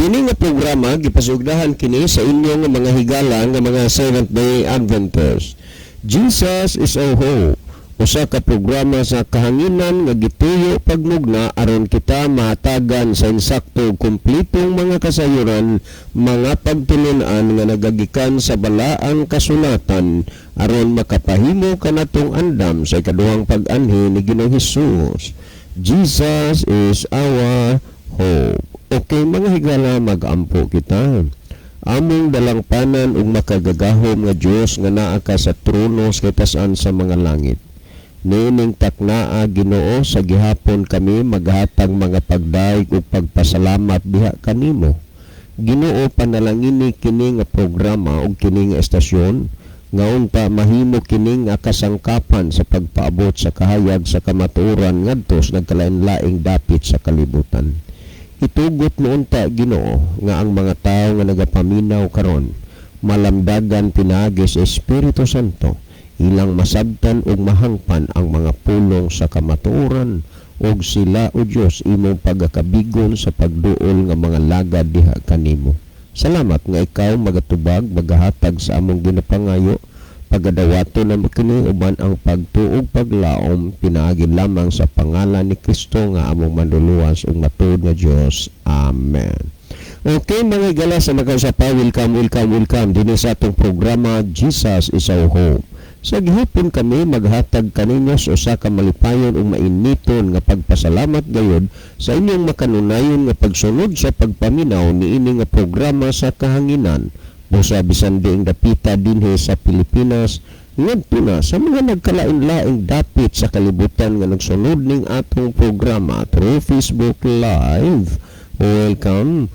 Kini nga programa gipasugdahan kini sa inyo nga mga higala nga mga Seventh-day Adventist. Jesus is our hope. Usa ka programa sa kahanginan nga gituyo pagmugna aron kita mahatagan sa insakto kumpletong mga kasayuran, mga pagtulun-an nga nagagikan sa balaang kasulatan aron makapahimo kanatong andam sa ikaduhang pag-anhi ni Ginoong Hesus. Jesus is our hope. Okay mga higala, mag-ampo kita. Among dalangpanan ug makagagahom nga Dios nga naa ka sa trono sa katasan sa mga langit. Nining taknaa Ginoo sa gihapon kami maghatag mga pagdaig ug pagpasalamat diha kanimo. Ginoo panalangini kini nga programa ug kini nga estasyon ngaon pa mahimo kini nga kasangkapan sa pagpaabot sa kahayag sa kamatuoran ngadto sa nagkalain-laing dapit sa kalibutan. Itugot noon ta Ginoo nga ang mga tao nga nagapaminaw karon malamdagan pinaagi sa Espiritu Santo, ilang masabtan ug mahangpan ang mga pulong sa kamatuoran ug sila o Dios imong pagakabigon sa pagduol nga mga lagad diha kanimo. Salamat nga ikaw magatubag magahatag sa among ginapangayo pagadawato na kini uban ang pagtuog paglaom pinaagi lamang sa pangalan ni Kristo nga among manluluwas ug matuod nga Dios. Amen. Okay mga higala, sa nagkasapa, welcome din sa atong programa Jesus is our Hope. Sa gihapon kami maghatag kaninyo sa usa ka malipayon ug mainiton nga pagpasalamat gayud sa inyong makanunayon nga pagsunod sa pagpaminaw niini nga programa sa kahanginan. Busa bisan diing dapita dinhi sa Pilipinas ngadto na sa mga nagkalain-laing dapit sa kalibutan nga nagsunod ning atong programa through Facebook Live. Welcome.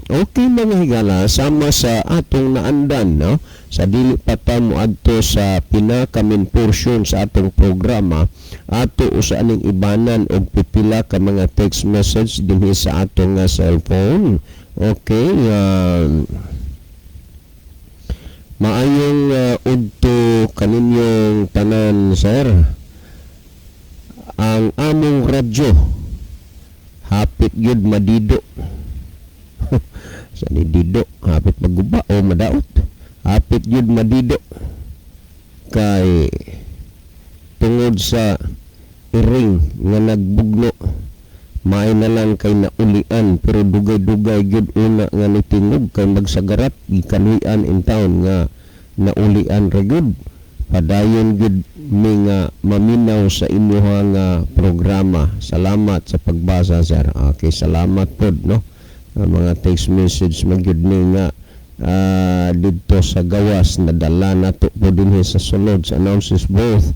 Okay mga higala, sama sa atong naandan no? Sa dili pa ta moadto sa pinakamin portion sa atong programa, ato usaning ibanan og pipila ka mga text message dinhi sa atong cellphone. Okay, maayong udto kaninyong tanan sir. Ang among radyo hapit gyud madido. Sa dido hapit maguba o madaot. Hapit gyud madido kay tungod sa iring nga nagbugno. Maay na lang kay naulian pero dugay-dugay gyud una nga nitingog kay magsagarat gikaluyan in town nga naulian ra gyud. Padayon gyud mi nga maminaw sa inyoha nga programa. Salamat sa pagbasa sir. Okay, salamat pod no. Mga text message magyud ni nga dito sa gawas nadala nato po dinhi sa sulod sa announces both.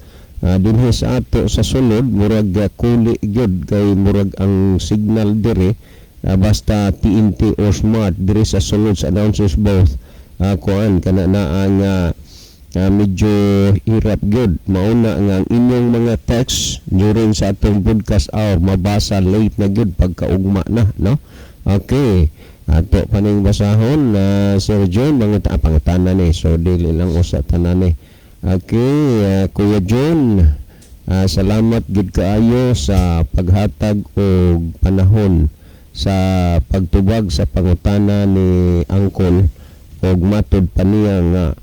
Dinhi sa ato sa sulod murag kuli gyud kay murag ang signal dire basta TNT or smart dire sa sulod sa announces both kuan kana naa nga medyo hirap gyud mauna nga ang inyong mga text during sa atong broadcast hour mabasa late na gyud pagkaugma na no. Okay, ato paning basahon Sir John mga pangutanan ni so dili lang usa tanan ni. Okay, Kuya John, salamat gid kaayo sa paghatag og panahon sa pagtubag sa pangutana ni Angkol og matud pa niya nga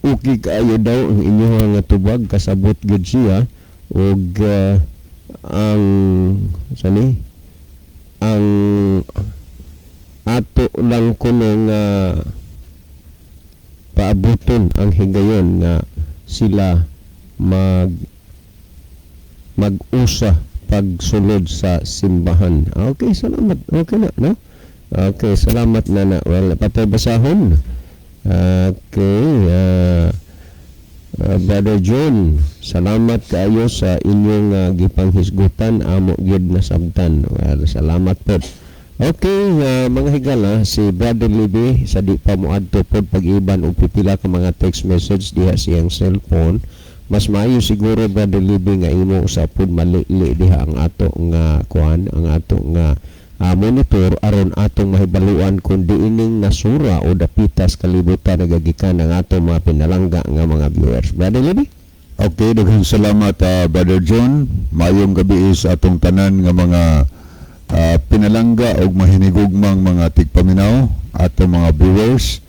okay kaayo daw ang inyo nga tubag kasabot gid siya og ang sani ang ato lang kuno nga paabuton ang higayon nga sila mag-usa pagsulod sa simbahan. Okay, salamat. Okay na, no? Okay, salamat na. Well, patay basahon. Okay, Brother John, salamat kaayo sa inyong gipanghisgutan amo gyud na sabtan. Well, salamat po. Okay, mga higala, si Brother Libby sa di pa moadto pod pag-iban og pipila ka mga text message diha siyang cellphone. Mas maayo siguro Brother Libby nga imo usapod malili diha ang ato nga kuan, ang ato nga monitor aron atong mahibaluan kung diining nasura o dapitas kalibutan nagagikan ang atong mga pinalangga nga mga viewers. Brother Libby? Okay, daghang salamat Brother John. Mayong gabi sa atong tanan nga mga pinalangga og mahinigugmang mga tigpaminaw ato mga viewers.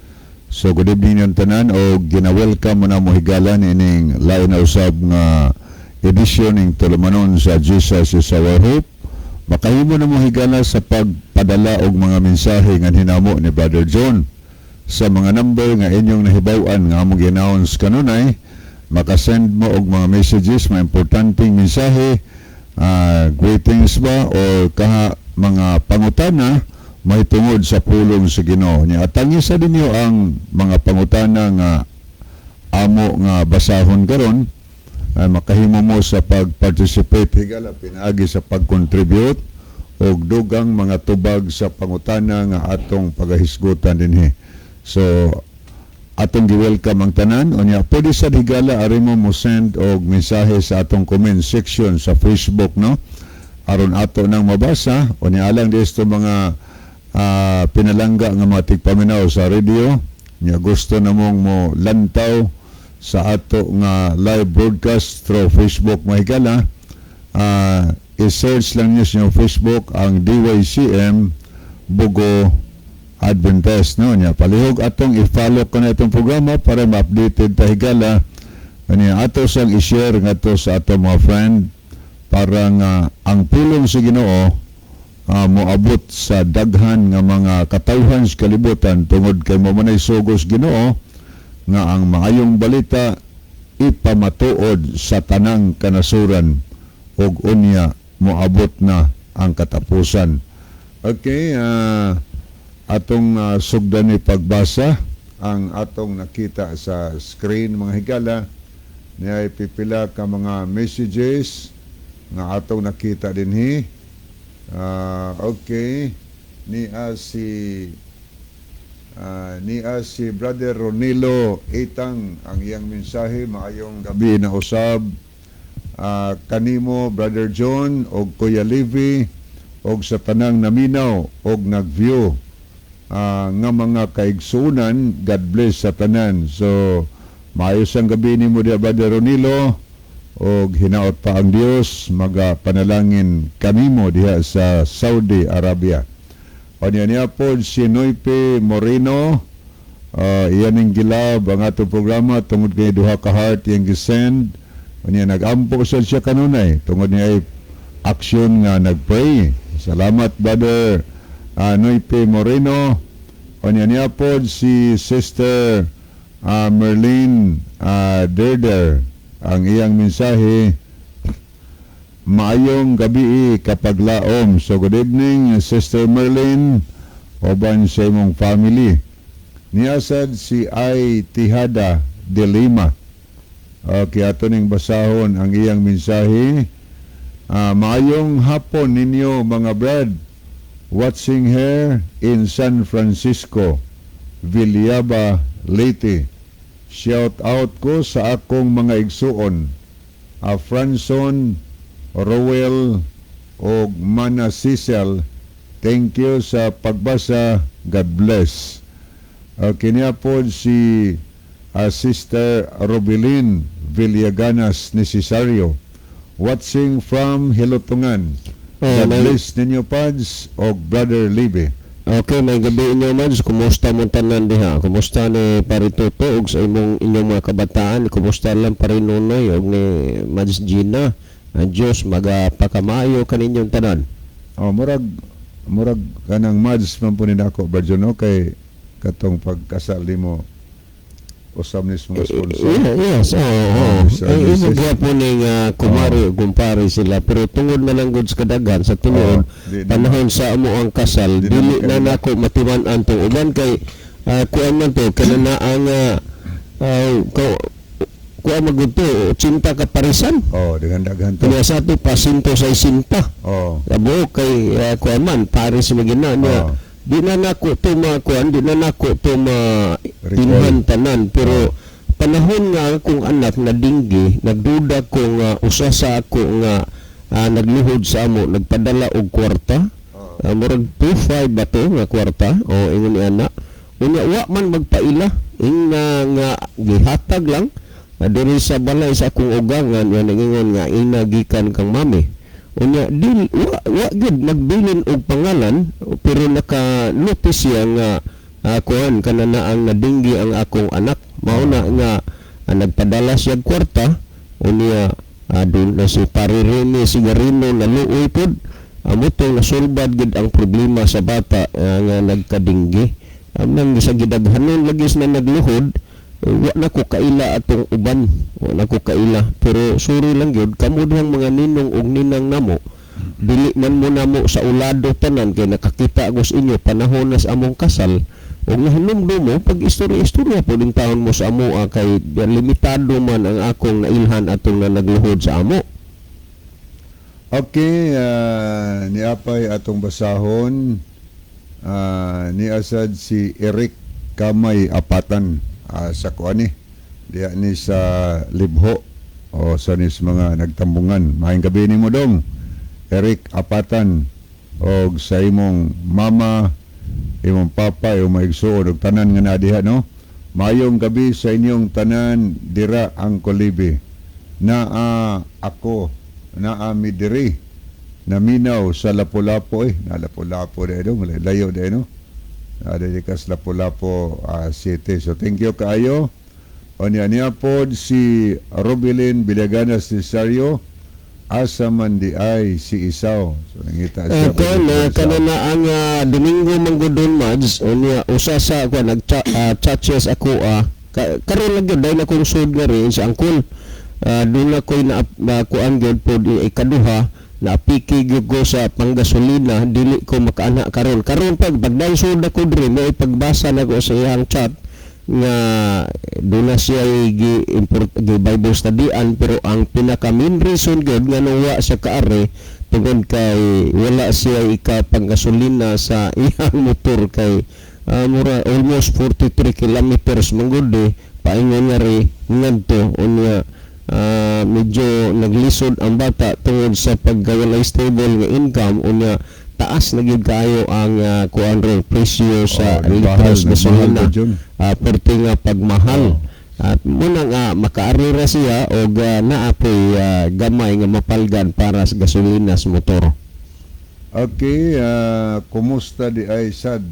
So good evening yung tanan o gina-welcome mo na mo higalan ining lain na usab nga edisyon ning tulumanon sa Jesus is Our Hope. Makahimo na mo higala sa pagpadala og mga mensahe nga hinamo ni Brother John sa mga number nga inyong nahibaw-an nga among gi-announce kanunay. Makasend mo og mga messages, mga importanteng mensahe, greetings ba o mga pangutana may tungod sa pulong sa Ginoo niya. At tangisa din niyo ang mga pangutana nga amo nga basahon karon. Makahimo mo sa pag-participate higala pinaagi sa pag-contribute og dugang mga tubag sa pangutana nga atong pagahisgutan dinhi. So atong gi-welcome ang tanan unya pwede sa higala ari mo send og mensahe sa atong comment section sa Facebook, no, aron ato nang mabasa unya alang disto mga pinalangga nga mga tigpaminaw sa radio nya gusto namong mo lantaw sa ato nga live broadcast through Facebook mahigala. I-search lang niyo sa Facebook ang DYCM Bugo Adventist, no, nya palihog atong i-follow ko na itong programa para ma-updated ta higala kanya ato sang i-share ngadto sa ato mga friend para nga ang pulong sa Ginoo moabot sa daghan nga mga katawhan sa kalibutan tungod kay mo manay sugos Ginoo nga ang maayong balita ipamatuod sa tanang kanasuran ug unya moabot na ang katapusan. Okay, atong sugdan ni pagbasa ang atong nakita sa screen mga higala niya ipipila ka mga messages nga atong nakita dinhi. Okay, niya si Brother Ronilo Itang ang iyang mensahe. Maayong gabi na usab kanimo Brother John og Kuya Levi og sa tanang naminaw og nag-view nga mga kaigsunan. God bless sa tanan. So maayos ang gabi nimo dia Brother Ronilo og hinaot pa ang Dios magapanalangin kanimo diha sa Saudi Arabia. O niya po si Noype Moreno, iyan ang gilab ang atong programa tungod kay duha ka heart yung gisend. O niya nag-ampo siya kanunay tungod niya ay action nga nag-pray. Salamat Brother Noype Moreno. O niya po si Sister Merlin Derder ang iyang mensahe. Maayong gabi kapag laom. So good evening Sister Merlin oban sa imong family. Niyasad si Ay Tihada de Lima. Okay, ato ning basahon ang iyang mensahe. Maayong hapon ninyo mga brad. Watching her in San Francisco, Villaba, Leyte. Shout out ko sa akong mga igsuon, Franson, Rowell o Mana Cecil. Thank you sa pagbasa. God bless. Kanya po si Sister Robilin Villaganas Necesario watching from Hilotungan. God bless ninyo Pads o Brother Libby. Okay, may gabi inyo Mads. Kumusta mo tanan diha? Kumusta ni Parituto og sa inyong mga kabataan? Kumusta lang Parinunoy og ni Mads Gina? Ang Diyos magapakamayo kaninyong tanan. Murag kanang Mads man po nako Brother no kay katong pagkasal mo usab ni mga sponsor. Yes. Ay ibig po ning kumpare sila pero tungod na lang gud sa kadagan sa tinuod panahon sa amo ang kasal dili na nako matiman-an tong uban kay kuan man to kanana ang kuan magudto 80 ka parisan. Daghan to. Kaya sa ato pa 160. Abo kay kuan man pares magina niya. Di na nako to makuan, di na nako to tinhan tanan pero panahon nga kung anak na dinggi nagduda ko nga usa sa ako nga nagluhod sa amo nagpadala og kwarta murag 25 ba to nga kwarta o ingon ni anak unya wa man magpaila nga gihatag lang diri sa balay sa akong ugangan nga nangingon nga ina gikan kang mami Unya wa gid magbilin og pangalan pero naka-notice siya nga kuan kanana ang nadinggi ang akong anak. Mao na nga nagpadala siya og kwarta unya doon na si Parirene Sigarino na luoy pod amutong nasulbad gid ang problema sa bata nga nagkadinggi. Amnang sa gidaghanon lagis na nagluhod wa na ko kaila atong uban, wa na ko kaila, pero suri lang gyud kamo dihang mga ninong ug ninang namo dili man mo namo sa ulado tanan kay nakakita agos inyo panahon na sa among kasal ug nahinumdum mo pag istorya po din taon mo sa amo kay limitado man ang akong nailhan atong na nagluhod sa amo. Okay, niapay atong basahon ni asad si Eric Kamay Apatan sa kuani diya ni sa Libho o sa nis mga nagtambungan. Maayong gabi nimo dong Eric Apatan og sa imong mama, imong papa, imong maigsuon og tanan nga nadiha no. Maayong gabi sa inyong tanan dira ang Kolibi. Ako mi diri naminaw sa Lapu-Lapu na Lapu-Lapu dong layo no. Dedikas Lapu-Lapu City. So thank you kaayo. O niya pod si Robilin Bilaganas Cesario asa man di ay si Isaw. So nangita siya. Kanana ang Domingo Manggudon Mads unya usa sa ako nag-churches ako karon lang gyud dahil akong sud nga rin sa angkol. Doon ako'y kuan gyud pod ikaduha napiki gyud ko sa panggasolina dili ko makaana karon pagdang sud ako diri may pagbasa na ko sa iyang chat nga doon na siya gi Bible studyan pero ang pinaka main reason gyud nga nawa siya kaare tungod kay wala siya panggasolina sa iyang motor kay mura almost 43 kilometers manggod paingon nga ri ngadto unya medyo naglisod ang bata tungod sa pagkawalay stable nga income unya taas na gyud kaayo ang kuan ro presyo sa litros gasolina perti nga pagmahal at muna nga makaarira siya og naapoy gamay nga mapalgan para sa gasolina sa motor. Okay, kumusta di ay sad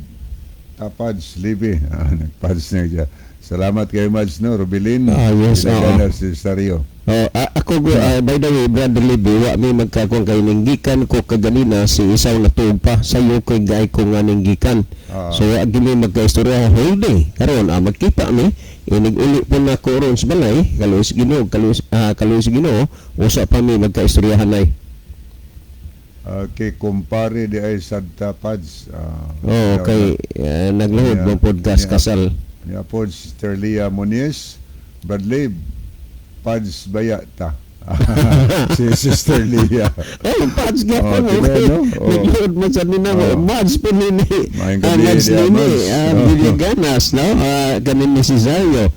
Tapads Libi nagpads na siya. Salamat kay Mads no Robilin. Yes, si Sario. Ako by the way Brother Libby wa mi magkakong kay ninggikan ko kaganina si isaw na tuog pa sayo ko'y gay ko nga ninggikan. So wa gini magkaistorya holiday karon magkita mi inig-uli po na ko ron sa balay kaluis Ginoo usa pa mi magkaistoryahan ay. Okay, kumpare di ay sad Tapads. Okay, nagluhod mo podcast kasal. Niya po Sister Leah Moniz Bradley Pads Bayata si Sister Leah Pads ka po nagluhod mo sa nina Mads po nini Mads nini Bilaganas ganin ni si Zayo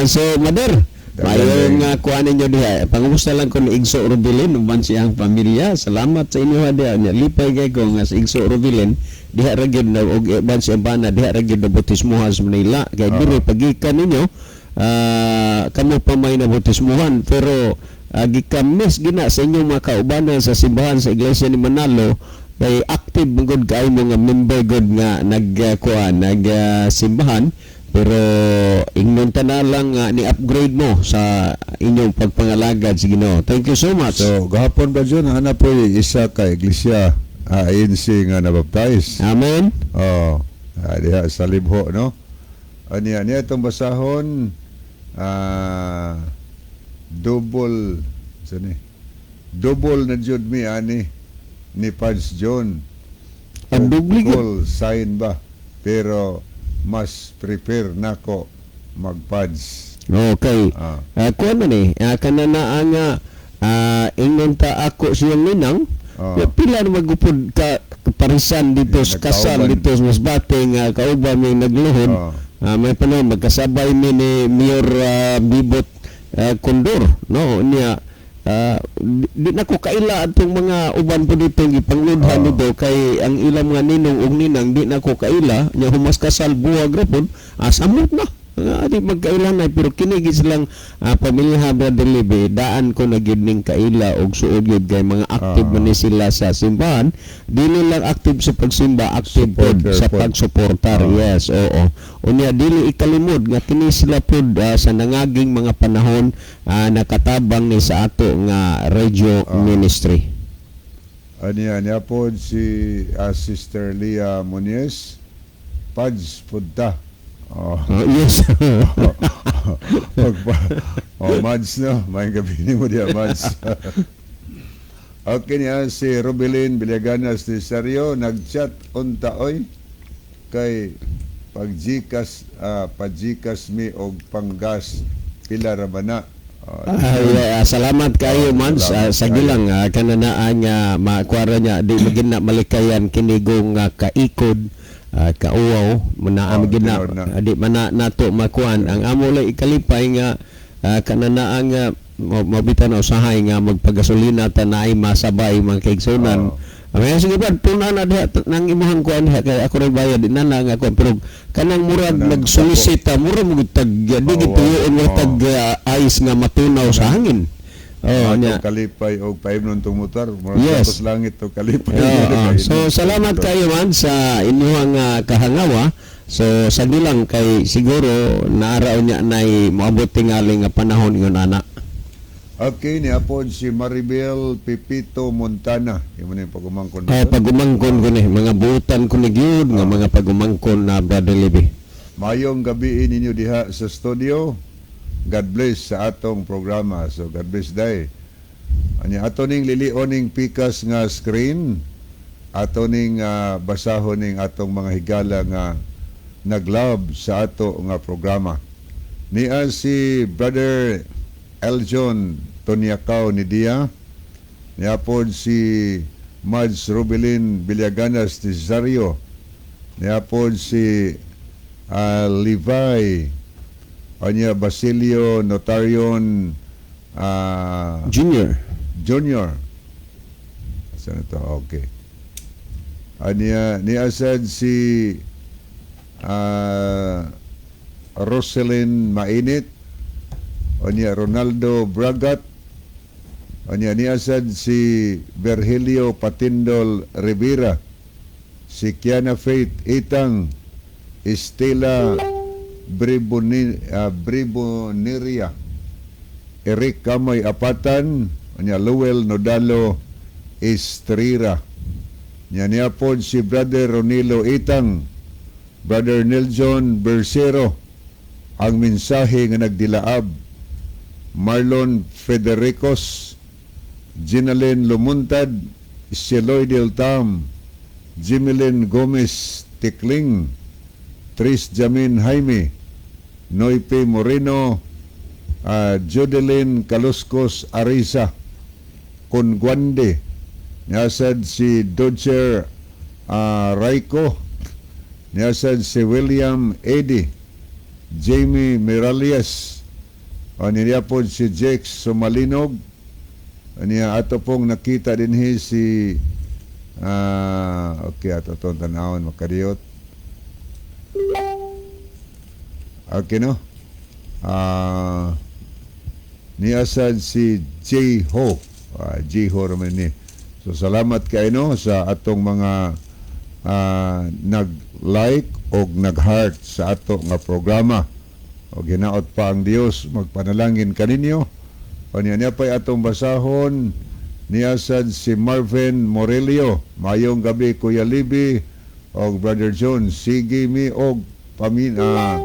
so Mader mayroong kuhanin nyo diha pangumusta lang ko ni Igso Robilin uban siyang pamilya salamat sa inyo diha lipay kay ko nga si Igso Robilin diha ra gyud na og ban siyang bana diha ra gyud na bautismuhan sa Manila kay diri pagikan ninyo kamo pa may nabautismuhan pero gikamis gina sa inyong mga kaubanan sa simbahan sa iglesia ni Manalo kay active gud kay mga member gud nga nagsimbahan pero ingnon ta na lang ni-upgrade mo sa inyong pagpangalagad sa Ginoo. Thank you so much. So gahapon ba dyan ana po isa ka iglesia ANC nga nabaptize. Amen. Diha sa Libho no. Niya itong basahon double na jud mi ani ni Pads John. Ang dubli sign ba pero mas prepare nako magpads. Okay. Kuha man kanana ang ingon ta ako siyang ninang pila na magupod ka parisan dito sa kasal dito sa Masbate nga kauban may nagluhod may panahon magkasabay mi ni Mayor Bibot Condor no niya di na ko kaila atong mga uban po dito gipangludhan dito kay ang ilang mga ninong ug ninang di na ko kaila nya humas kasal buwag ra pod samot na Adi magkailanay pero kinigis lang pamilya Brother Libby daan ko na gyud ning kaila og suod gyud kay mga active man ni sila sa simbahan, dili lang active sa pagsimba, active pod Supporter sa pod. pagsuportar. Yes, oo. Unya dili ikalimod nga kini sila pod sa nangaging mga panahon nakatabang ni sa ato nga radio ministry. Niya po si Sister Leah Muniz, Pads Punta. Yes. Mads no, may gabi ni mo diya Mads. Okay niya si Rubilin Villaganas de Sario nagchat unta oy kay pagjikas mi og panggas pila ra ba na. Salamat kayo man sa gilang kananaan nga makuara niya di magina malikayan kinigong kaikod kauaw muna amigin na di man nato makuan ang amo lay ikalipay nga kananaan nga mabitan na usahay nga magpagasolina ta naay masabay mga kaigsunan. May sige ba tuna na diha nang imong kuan diha kay ako ray bayad di na nga kuan pero kanang murag nagsolisita mura mo tag di gituyon mo tag ayos nga matunaw sa hangin. Nya kalipay og paimnon tong motor Yes. tapos langit to kalipay. So salamat kayo man sa inyong kahangawa. So sa gilang kay siguro naaraw niya nay moabot tingali nga panahon ingon ana. Okay, ni apod si Maribel Pipito Montana. Imo ni pagumangkon. Pagumangkon ko ni mga buutan ko ni gyud nga mga pagumangkon na Brother Libby. Mayong gabi ninyo diha sa studio. God bless sa atong programa. So God bless day. Ani ato ning lilion ning pikas nga screen. Ato ning basahon ning atong mga higala nga nag-love sa ato nga programa. Niya si Brother Eljon Tonyakaw ni Dia. Niapod si Mads Rubilin Villaganas de Zario. Niapod si Levi Anya Basilio Notarion Junior. Saan ito? Okay. Niasad si Roselyn Mainit. Anya Ronaldo Bragat. Anya niasad si Virgilio Patindol Rivera. Si Kiana Faith Itang. Estela Briboniria. Eric Kamoy Apatan. Anya Lowell Nodalo Estrira. Niya pod si Brother Ronilo Itang. Brother Nelson Bersero. Ang mensahe nga nagdilaab. Marlon Federicos, Ginalyn Lumuntad, Sheloy Del Tam, Jimilyn Gomez Tikling, Tris Jamin Jaime, Noipe Moreno, Jodelyn Kaluskos Arisa, Conguande, niasad si Dodger Raiko, niasad si William Eddy, Jamie Miralias, niya po si Jex Sumalinog. Niya ato pong nakita din si okay, ato itong tanawin makadiyot. Okay, no? Niya sad si J-Ho. J-Ho naman ni. So salamat kayo no, sa atong mga nag-like o nag-heart sa ato nga programa. O ginaot pa ang Dios magpanalangin kaninyo. O niya pa'y atong basahon niyasad si Marvin Morelio. Mayong gabi Kuya Libby o Brother John. Sige mi og pamina.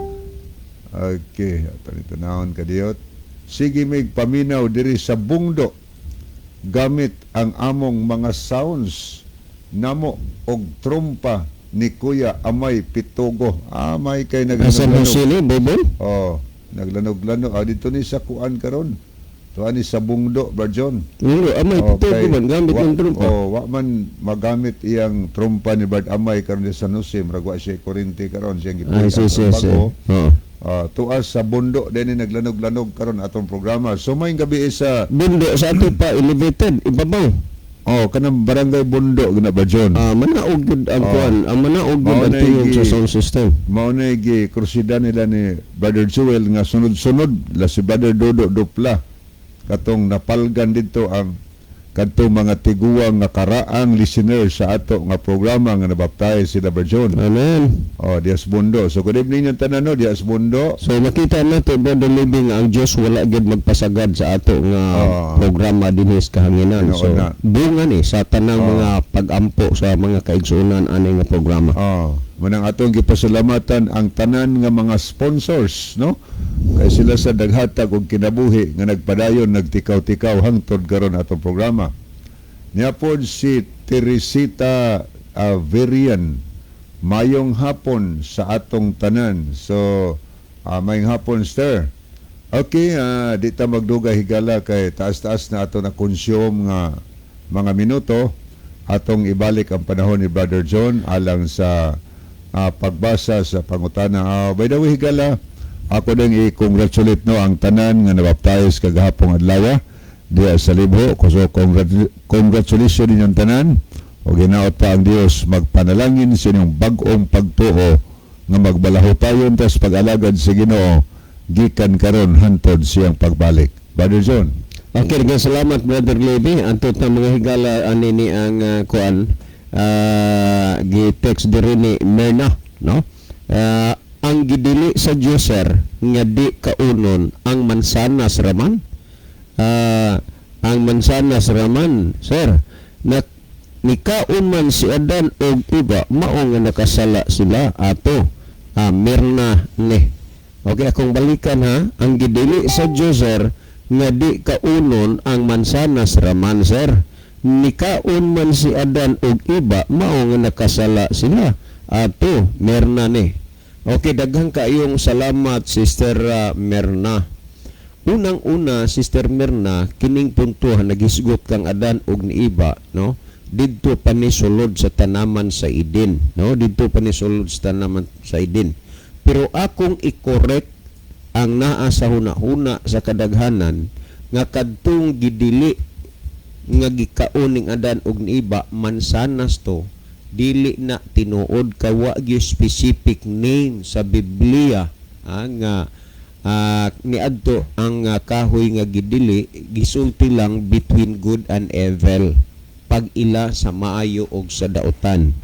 Okay, ito naon kadiyot. Sige mi paminaw diri sa bungdo gamit ang among mga sounds namo og trompa ni Kuya Amay Pitugo. Amay kay naglanog-lanog. Naglanog-lanog. Dito ni sa kuan karon. Tuan ni sa bungdo, Brad John. Amay Pitugo man gamit ng trompa. Wa man magamit iyang trompa ni Brad Amay karon sa Nusim. Ragwa siya Corinti karon siyang gipulit ang bago. Tuas sa bundo din ni naglanog-lanog karon atong programa. So may gabi sa bundo sa ato pa elevated ibabaw. Oh, kanang barangay Bundo gina ba John? Manaog gud ang kuan, ang manaog gud Mao ang na tuyong igi- sa sound system. Mao na gi krusida nila ni Brother Joel nga sunod-sunod la si Brother Dodo Dupla katong napalgan dito ang kadto mga tiguang nga karaang listener sa ato nga programa nga nabaptize si Brother John. Amen. Oh, Dias Bundo. So good evening yung tanan no, Dias Bundo. So makita nato Brother Living ang Dios wala gid magpasagad sa ato nga programa dinhi sa kahanginan. Ano So na? bunga ni sa tanang mga pag-ampo sa mga kaigsuonan ani nga programa. Oh, manang atong gipasalamatan ang tanan nga mga sponsors, no? Kay sila sa daghatag og kinabuhi nga nagpadayon nagtikaw-tikaw hangtod karon atong programa. Niya pod si Teresita Verian. Mayong hapon sa atong tanan. So, mayong hapon, sir. Okay, di ta magduga higala kay taas-taas na ato na consume nga mga minuto atong ibalik ang panahon ni Brother John alang sa pagbasa sa pangutana. By the way, higala, ako din i-congratulate no ang tanan nga nabaptize kagahapon adlaw diya sa Libho. So congratulations ninyong tanan o ginaot pa ang Dios magpanalangin sa inyong bag-ong pagtuo nga magbalahotayon tas pag-alagad sa Ginoo gikan karon hantod siyang pagbalik. Brother John. Okay, salamat Brother Levy. Antot na mga higala ani ni ang kuan gi-text diri ni Merna, no? Ang gidili sa Dios sir nga di kaunon ang mansanas raman. Ang mansanas raman sir na nikaon man si Adan og iba mao nga nakasala sila ato. Mirna ni. Okay, akong balikan ha. Ang gidili sa Dios sir nga di kaunon ang mansanas raman sir. Nikaon man si Adan og iba mao nga nakasala sila ato. Mirna ni. Okay, daghang kaayong salamat Sister Merna. Unang-una Sister Merna, kining puntuhan nagisgot kang Adan og ni iba, no? Didto pa ni sulod sa tanaman sa Eden, no? Didto pa ni sulod sa tanaman sa Eden. Pero akong i-correct ang naa sa hunahuna sa kadaghanan nga kadtong gidili nga gikaon ning Adan og ni iba mansanas to dili na tinuod kawa gyud specific name sa Biblia nga niadto ang kahoy nga gidili gisulti lang between good and evil pag-ila sa maayo og sa dautan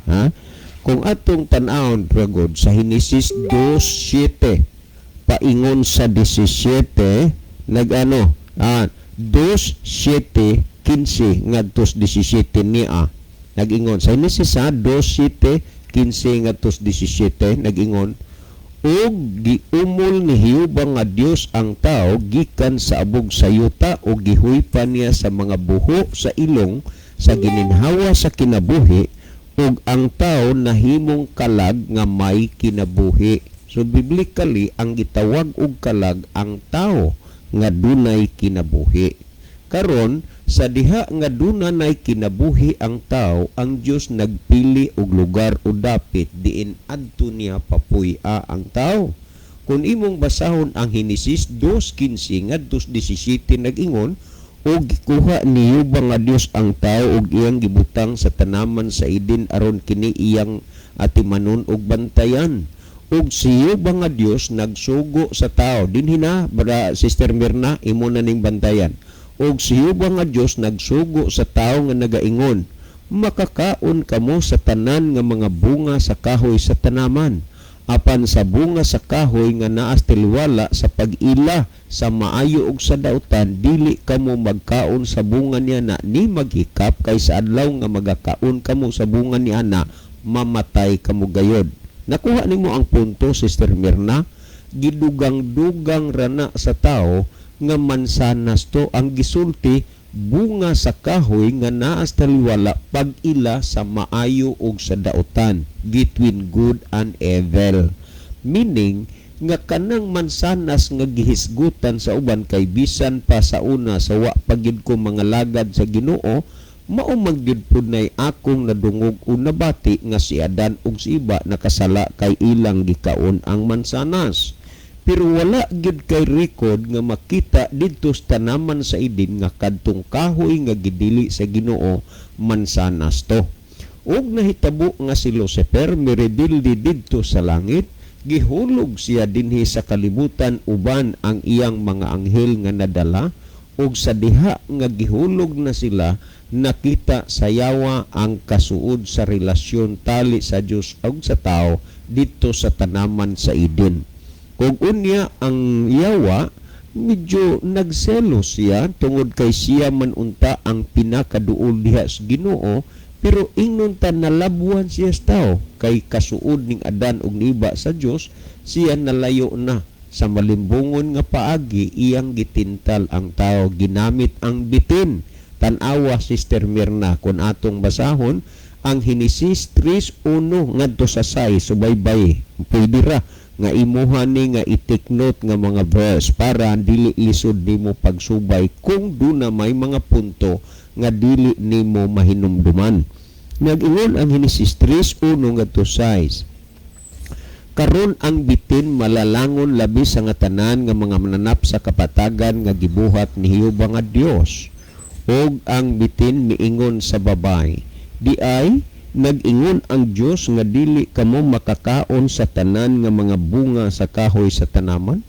kung atong tan-awon pragod sa Henesis 2:7 paingon sa 17 nagano 2:7 15 ngadto 17 niya nag-ingon sa Henesis 2:7 15 ngadto 17 nag-ingon og giumol ni Jehova nga Dios ang tao gikan sa abog sa yuta o gihuypan niya sa mga buho sa ilong sa gininhawa sa kinabuhi ug ang tao nahimong kalag nga may kinabuhi. So biblically ang gitawag og kalag ang tao nga dunay kinabuhi. Karon sa diha nga dunay kinabuhi ang tao, ang Dios nagpili og lugar o dapit diin adto niya papuy-a ang tao. Kung imong basahon ang Henesis 2:15 ngadto 17 nag-ingon og gikuha ni Jehova nga Dios ang tao og iyang gibutang sa tanaman sa Eden aron kini iyang atimanon og bantayan. Og si Jehova nga Dios nagsugo sa tao dinhi na Sister Mirna imo na ning bantayan. Og si Jehova nga Dios nagsugo sa tao nga nagaingon, makakaon kamo sa tanan nga mga bunga sa kahoy sa tanaman, apan sa bunga sa kahoy nga naas tiliwala sa pag-ila sa maayo ug sa dautan, dili kamo magkaon sa bunga niya na ni maghikap kay sa adlaw nga magakaon kamo sa bunga niya na mamatay kamo gayod. Nakuha nimo ang punto, Sister Mirna? Gidugang-dugang rana sa tao nga mansanas to ang gisulti bunga sa kahoy nga naas taliwala pag-ila sa maayo ug sa dautan between good and evil. Meaning nga kanang mansanas nga gihisgutan sa uban kay bisan pa sa una sa wa pagid ko mga lagad sa Ginoo mao magyud pud nay akong nadungog o nabati nga si Adan ug si iba nakasala kay ilang gikaon ang mansanas. pero wala gid kay record nga makita didto sa tanaman sa Eden nga kadtong kahoy nga gidili sa Ginoo mansanas to. Og nahitabo nga si Lucifer miridildi didto sa langit, gihulog siya dinhi sa kalibutan uban ang iyang mga anghel nga nadala, og sa diha nga gihulog na sila nakita sa yawa ang kasuod sa relasyon tali sa Dios ug sa tao didto sa tanaman sa Eden. Kung unya ang yawa, medyo nagselos siya tungod kay siya man unta ang pinakaduol diha sa Ginoo, pero ingnon ta nalabuan siya sa tao kay kasuod ning Adan ug niba sa Dios, siya nalayo na sa malimbungon nga paagi iyang gitintal ang tao, ginamit ang bitin. Tan-awa Sister Mirna kun atong basahon ang Henesis 3:1 ngadto sa 6 subaybay. Pwede ra nga imuhan ni nga i-take note nga mga verse para dili lisod nimo pagsubay kung duna may mga punto nga dili nimo mahinumduman. Nag-ingon ang Henesis 3:1 ngadto 6. Karon ang bitin malalangon labi sa nga tanan nga mga mananap sa kapatagan nga gibuhat ni Jehova nga Dios. Og ang bitin miingon sa babay, di ay nag-ingon ang Dios nga dili kamo makakaon sa tanan nga mga bunga sa kahoy sa tanaman?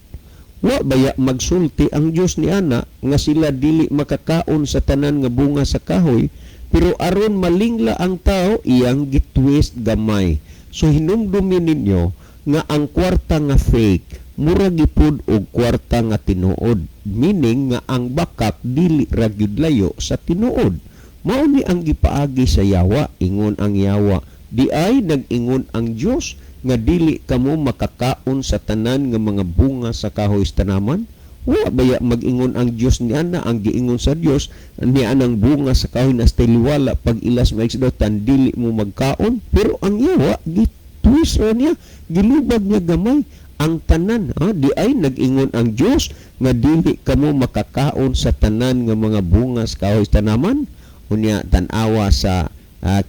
Wa baya magsulti ang Dios ni ana nga sila dili makakaon sa tanan nga bunga sa kahoy, pero aron malingla ang tao iyang gitwist gamay. So hinumdumin ninyo nga ang kwarta nga fake mura gipud og kwarta nga tinuod, meaning nga ang bakak dili ra gyud layo sa tinuod. Mao ni ang gipaagi sa yawa, ingon ang yawa, di ay nag-ingon ang Dios nga dili kamo makakaon sa tanan nga mga bunga sa kahoy sa tanaman? Wa baya mag-ingon ang Dios ni ana ang giingon sa Dios ni anang bunga sa kahoy na liwala pag ilas maiksdotan dili mo magkaon, pero ang yawa gitwis ra niya, gilubag niya gamay ang tanan. Di ay nag-ingon ang Dios nga dili kamo makakaon sa tanan nga mga bunga sa kahoy sa tanaman? Unya tan-awa sa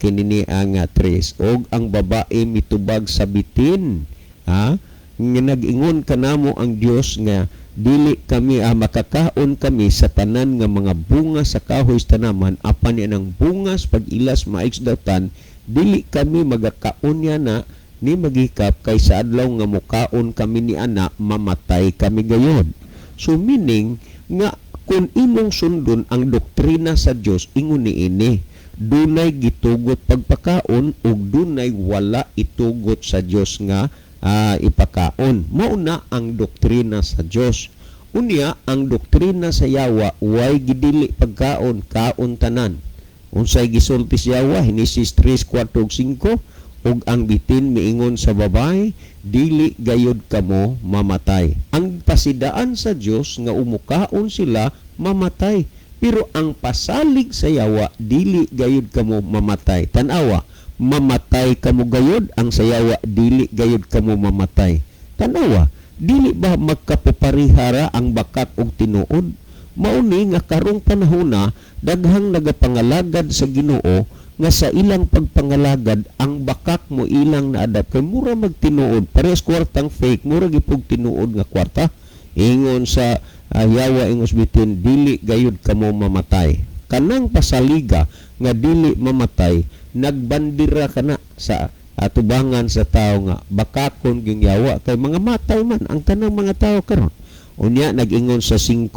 kinini ang tres og ang babae mitubag sa bitin, nga nag-ingon kanamo ang Dios nga dili kami makakaon kami sa tanan nga mga bunga sa kahoy sa tanaman, apan yan ang bungas pag ilas maiksdatan dili kami magakaon niya na ni magikap kay sa adlaw nga mukaon kami ni ana mamatay kami gayon. So meaning nga kung imong sundon ang doktrina sa Dios ingon niini, dunay gitugot pagpakaon ug dunay wala itugot sa Dios nga ipakaon. Mao na ang doktrina sa Dios. Unya ang doktrina sa yawa way gidili pagkaon, kaon tanan. Unsay gisulti sa yawa, Henesis 3:4-5, ug ang bitin miingon sa babay, dili gayud kamo mamatay. Ang pasidaan sa Dios nga umukaon sila mamatay, pero ang pasalig sa yawa dili gayud kamo mamatay. Tan-awa, mamatay kamo gayud, ang sa yawa dili gayud kamo mamatay. Tan-awa, dili ba magkapuparihara ang bakat og tinuod? Mauni nga karong panahona daghang nagapangalagad sa Ginoo nga sa ilang pagpangalagad ang bakak mo ilang naadap kay mura magtinuod, parehas kwartang fake, mura gipog tinuod nga kwarta. Ingon sa yawa ingos bitin, dili gayud kamo mamatay. Kanang pasaliga nga dili mamatay, nagbandira kana sa atubangan sa tao nga bakakon gyung yawa kay mga matay man ang tanang mga tao karon. Unya nag-ingon sa 5,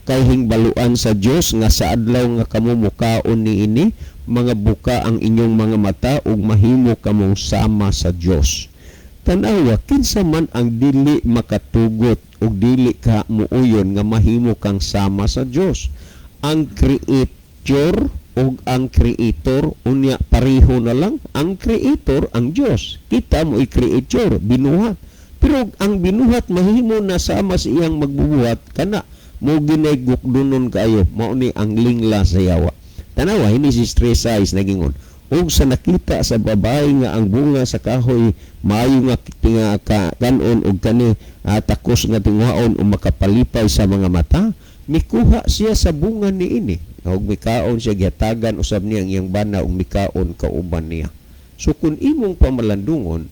kay hingbaluan sa Dios nga sa adlaw nga kamo mukaon niini, mga buka ang inyong mga mata ug mahimo kamong sama sa Dios. Tan-awa kinsa man ang dili makatugot ug dili ka muuyon nga mahimo kang sama sa Dios. Ang creator ug ang creator unya pareho na lang. Ang creator ang Dios, kita mo i-creator binuhat. Pero ang binuhat mahimo na sama sa iyang magbubuhat kana mo ginaygok dunon kayo, mao ni ang lingla sa yawa. Tanawa Henesis 3:6 nagingon, ug sa nakita sa babae nga ang bunga sa kahoy maayo nga kanon ug kani takos nga tinguhaon o makapalipay sa mga mata, mikuha siya sa bunga niini ug mikaon siya gihatagan usab niya ang iyang bana ug mikaon kauban niya. So kung imong pamalandungon,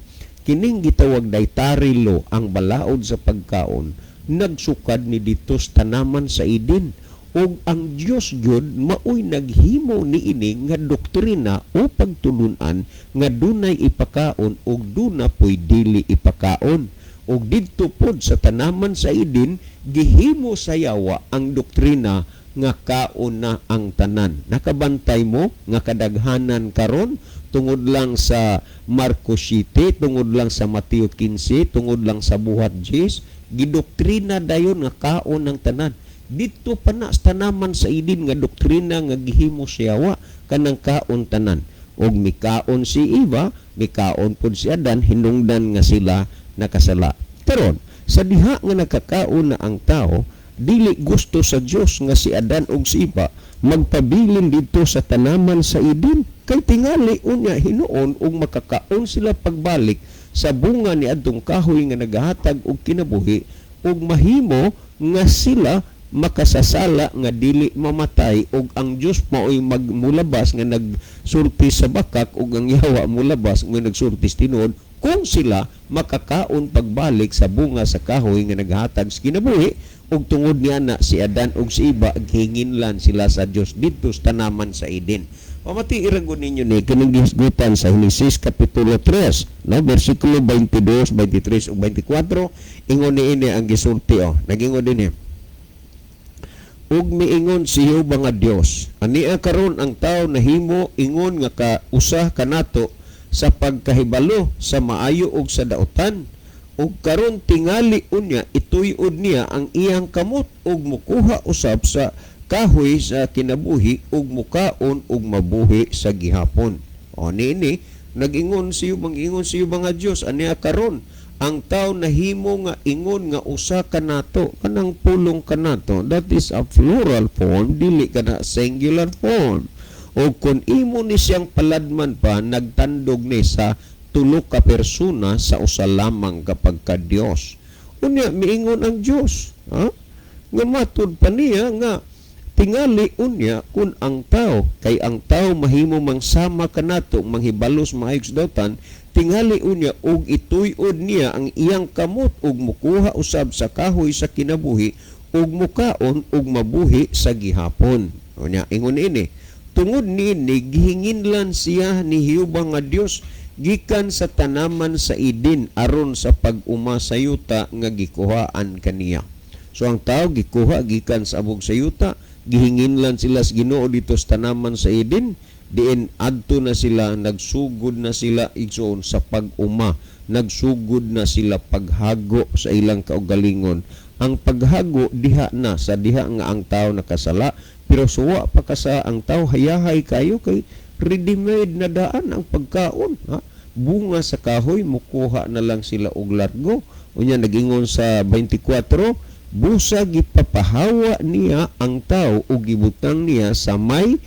kining gitawag dietary law, ang balaod sa pagkaon, nagsukad ni dito sa tanaman sa Eden. Og ang Dios gyud maoy naghimo niini nga doktrina o pagtulunan nga dunay ipakaon ug duna poy dili ipakaon. Og didto pod sa tanaman sa Eden gihimo sa yawa ang doktrina nga kaon na ang tanan. Nakabantay mo nga kadaghanan karon tungod lang sa Marcos 7, tungod lang sa Mateo 15, tungod lang sa buhat 10, gidoktrina dayon nga kaon ng tanan. Dito pa na sa tanaman sa Eden nga doktrina nga gihimo siyawa kanang kaon tanan. Og mikaon si Eva, mikaon pod si Adan, hinungdan nga sila nakasala. Karon sa diha nga nakakaon na ang tao, dili gusto sa Dios nga si Adan og si Eva magpabilin dito sa tanaman sa Eden. Kay tingali unya hinuon og makakaon sila pagbalik sa bunga ni adtong kahoy nga nagahatag og kinabuhi og mahimo nga sila makasasala nga dili mamatay og ang Dios maoy magmulabas nga nagsulti sa bakak ug ang yawa mulabas nga nagsulti tinuod kung sila makakaon pagbalik sa bunga sa kahoy nga naghatag sa kinabuhi ug tungod niya na si Adan ug si Eva aghinginlan sila sa Dios didto sa tanaman sa Eden. Pamati iragon ninyo ni kining gihisgutan sa Genesis kapitulo 3, no, bersikulo 22, 23 ug 24 ingon niini ang gisulti nagingon dinhi. Ug miingon si Jehova nga Dios, ania karon ang tao nahimo ingon nga kausah kanato sa pagkahibalo sa maayo ug sa daotan. Ug karon tingali unya ituy-od niya ang iyang kamot ug mukuha usab sa kahoy sa kinabuhi ug mukaon ug mabuhi sa gihapon. O niini nag-ingon siyo nga Dios, ania karon ang tao nahimo nga ingon nga usa kanato kanang pulong kanato, that is a plural form, dili kana singular form. O kung imo ni siyang paladman pa nagtandog ni sa tulo ka persona sa usa lamang kapag ka Dios. Unya miingon ang Dios, nga matud pa niya nga tingali unya kun ang tao kay ang tao mahimo mangsama kanato manghibalos maayog sa dautan, tingali unya og ituy-od niya ang iyang kamot ug mukuha usab sa kahoy sa kinabuhi ug mukaon ug mabuhi sa gihapon. Unya ingon ini, tungod niini gihinginlan siya ni Jehova nga Dios gikan sa tanaman sa Eden aron sa pag-uma sa yuta nga gikuhaan kaniya. So ang tao gikuha gikan sa abog sa yuta, gihinginlan sila sa Ginoo dito sa tanaman sa Eden, diin adto na sila, nagsugod na sila igsoon sa pag-uma, nagsugod na sila paghago sa ilang kaugalingon. Ang paghago diha na sa diha nga ang tao nakasala, pero suwa pa kasa ang tao hayahay kayo kay ready-made na daan ang pagkaon. Bunga sa kahoy, mukuha na lang sila og largo. Unya nagingon sa 24, busa gipapahawa niya ang tao ug gibutang niya sa may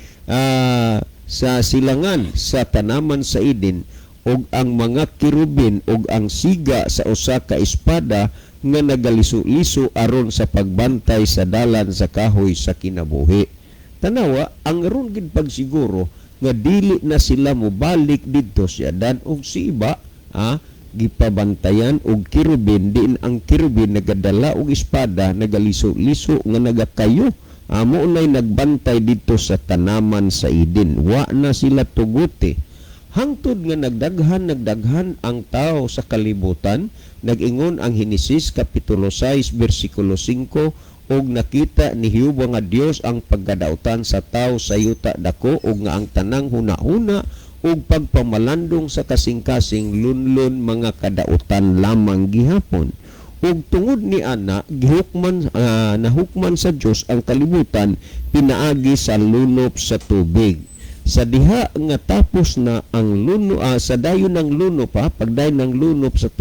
sa silangan sa tanaman sa Eden ug ang mga kirubin ug ang siga sa usa ka espada nga nagaliso-liso aron sa pagbantay sa dalan sa kahoy sa kinabuhi. Tanawa, ang aron gid pagsiguro nga dili na sila mobalik didto si Adan ug si Eva, gipabantayan og kirubin, din ang kirubin nagadala og espada, nagaliso-liso nga nagakayo. Amo nay nagbantay dito sa tanaman sa Eden. Wa na sila tuguti. Hangtod nga nagdaghan ang tao sa kalibutan, nag-ingon ang Genesis kapitulo 6 bersikulo 5, og nakita ni Jehova nga Dios ang pagkadautan sa tao sa yuta dako og nga ang tanang hunahuna ug pagpamalandong sa kasing-kasing lunlon mga kadautan lamang gihapon. Ug tungod ni ana nahukman sa Dios ang kalibutan pinaagi sa lunop sa tubig. Sa diha nga tapos na ang sa dayon ng lunop pagdayon ng lunop sa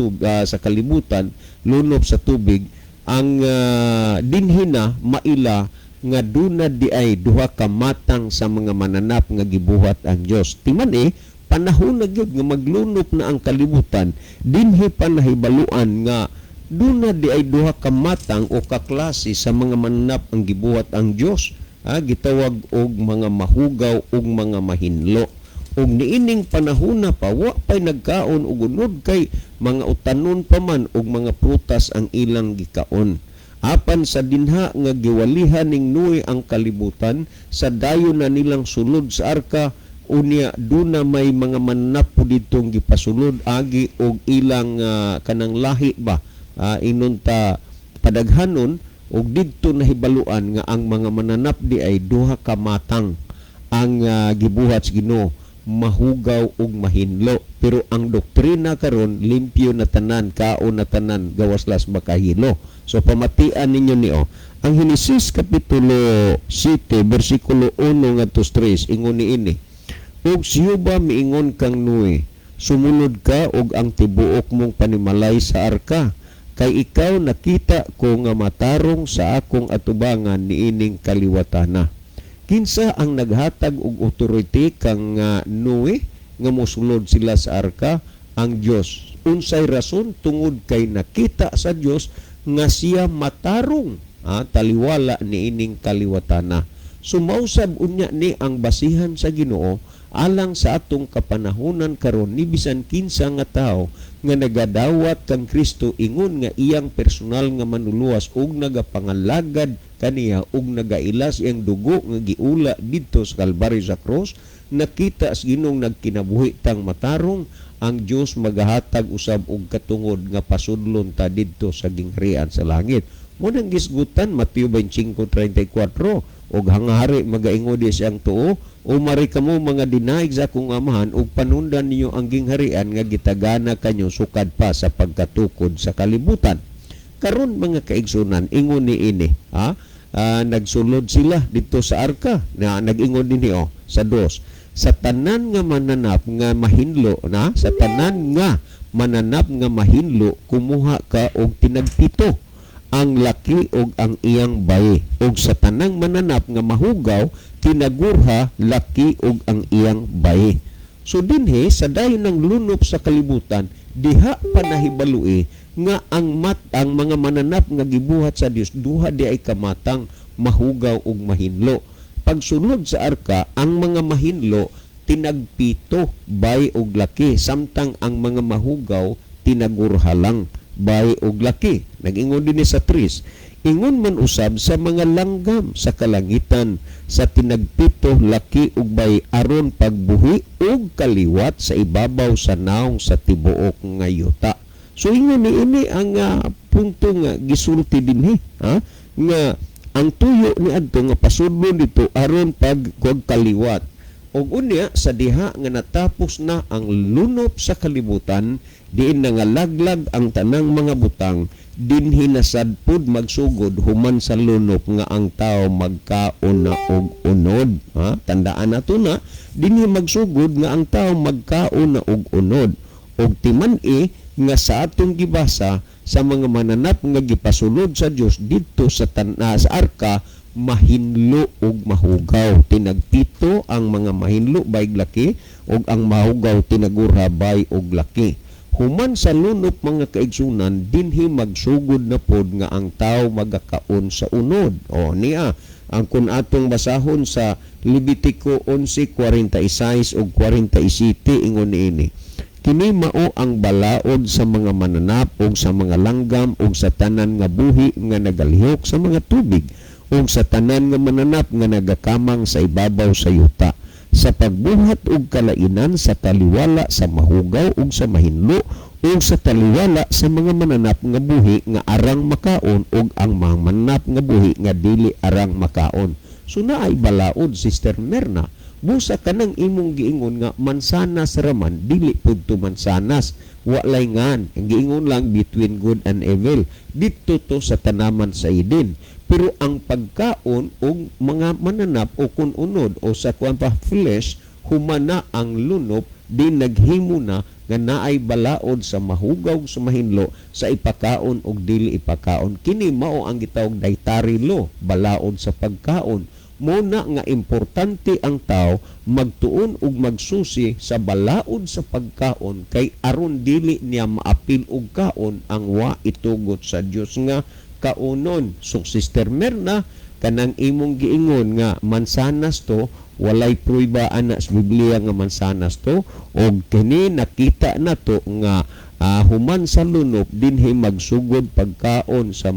sa kalibutan, lunop sa tubig, ang dinhina maila nga duna di ay duha ka matang sa mga mananap nga gibuhat ang Dios. Timan panahon na gyud nga maglunop na ang kalibutan, dinhi pa nahibaluan nga duna di ay duha ka matang o kaklase sa mga mananap ang gibuhat ang Dios. Gitawag og mga mahugaw ug mga mahinlo. Og niining panahona pa wa pay nagkaon og unod kay mga utanon pa man og mga prutas ang ilang gikaon. Apan sa dinha nga giwalihan ning Noe ang kalibutan, sa dayon na nilang sulod sa arka, unya duna may mga mananap po ditong gipasulod agi og ilang kanang lahi ba, inunta padaghanon, og didto nahibaluan nga ang mga mananap di ay duha ka matang ang gibuhat sa Ginoo, mahugaw ug mahinlo. Pero ang doktrina karon limpyo na tanan, kaon na tanan, gawaslas makahilo. So pamatian ninyo niyo ang Henesis kapitulo 7 bersikulo 1 ngadto 3 ingon niini, ug siyo ba miingon kang Noe, sumunod ka og ang tibuok mong panimalay sa arka, kay ikaw nakita ko nga matarong sa akong atubangan niining kaliwatana. Kinsa ang naghatag og authority kang Noe nga mosulod sila sa arka? Ang Dios. Unsay rason? Tungod kay nakita sa Dios nga siya matarong taliwala niining kaliwatana. Sumausab unya ni ang basihan sa Ginoo alang sa atong kapanahunan karon ni bisan kinsa nga tawo nga nagadawat kang Kristo ingon nga iyang personal nga manuluwas ug nagapangalagad kaniya ug nagailas iyang dugo nga giula didto sa Kalbaryo sa cross, nakita sa Ginoong nagkinabuhi tang matarong, ang Dios magahatag usab og katungod nga pasudlon ta didto sa gingharian sa langit. Mo nang gisgutan Mateo 25:34, og hangahari magaingod siyang tuo, o mari kamo mga dinaig sa akong amahan ug panundan niyo ang gingharian nga gitagana kanyo sukad pa sa pagkatukod sa kalibutan. Karon mga kaigsunan, ingon ni ini, nagsulod sila dito sa arka, na nag-ingon din sa 2. Sa tanan nga mananap nga mahinlo, sa tanan nga mananap nga mahinlo, kumuha ka og tinagpito, ang laki og ang iyang bayi. Og sa tanang mananap nga mahugaw, tinagurha, laki og ang iyang bayi. So dinhi, sa dayon ng lunop sa kalibutan, diha pa nahibalui nga ang mga mananap nga gibuhat sa Dios duha di ay kamatang, mahugaw ug mahinlo. Pagsunod sa arka, ang mga mahinlo tinagpito, bay ug laki, samtang ang mga mahugaw tinagurha lang, bay ug laki. Nag-ingon din sa 3, ingon man usab sa mga langgam sa kalangitan, sa tinagpito, laki ug bay, aron pagbuhi ug kaliwat sa ibabaw sa naong sa tibuok nga yuta. So ingon ni ini ang punto nga gisulti dinhi, nga ang tuyo ni adto nga pasudlon dito aron pagkuag kaliwat. Og unya sa diha nga natapos na ang lunop sa kalibutan, diin nangalaglag ang tanang mga butang, dinhi nasadpod magsugod human sa lunop nga ang tao magkaon na og unod. Tandaan nato na, dinhi magsugod nga ang tao magkaon na og unod. Og timan-i nga sa atong gibasa sa mga mananap nga gipasulod sa Dios didto sa arka, mahinlo ug mahugaw. Tinagpito ang mga mahinlo bayg laki, ug ang mahugaw tinagurha bay ug laki. Human sa lunop mga kaigsunan, dinhi magsugod na pod nga ang tao magakaon sa unod. O niya, ang kun atong basahon sa Levitico 11:46 ug 47 ingon niini, kini mao ang balaod sa mga mananap ug sa mga langgam ug sa tanan nga buhi nga nagalihok sa mga tubig ug sa tanan nga mananap nga nagakamang sa ibabaw sa yuta, sa pagbuhat ug kalainan sa taliwala sa mahugaw ug sa mahinlo ug sa taliwala sa mga mananap nga buhi nga arang makaon ug ang mga mananap nga buhi nga dili arang makaon. So naay balaod, Sister Merna. Busa ka nang imong giingon nga mansanas raman, dili pud to mansanas, walay ngan. Ang giingon lang between good and evil. Dito to sa tanaman sa Eden. Pero ang pagkaon o mga mananap o kununod o sa kuan pa flesh, humana ang lunop, di naghimo na nga naay balaod sa mahugaw sa mahinlo sa ipakaon o dili ipakaon. Kini mao ang gitawag dietary law, balaod sa pagkaon. Muna nga importante ang tao magtuon ug magsusi sa balaod sa pagkaon, kay aron dili niya maapil og kaon ang wa itugot sa Dios nga kaunon. So Sister Merna, kanang imong giingon nga mansanas to, walay prueba ana sa Biblia nga mansanas to, og kini nakita na to nga human sa lunop dinhi magsugod pagkaon sa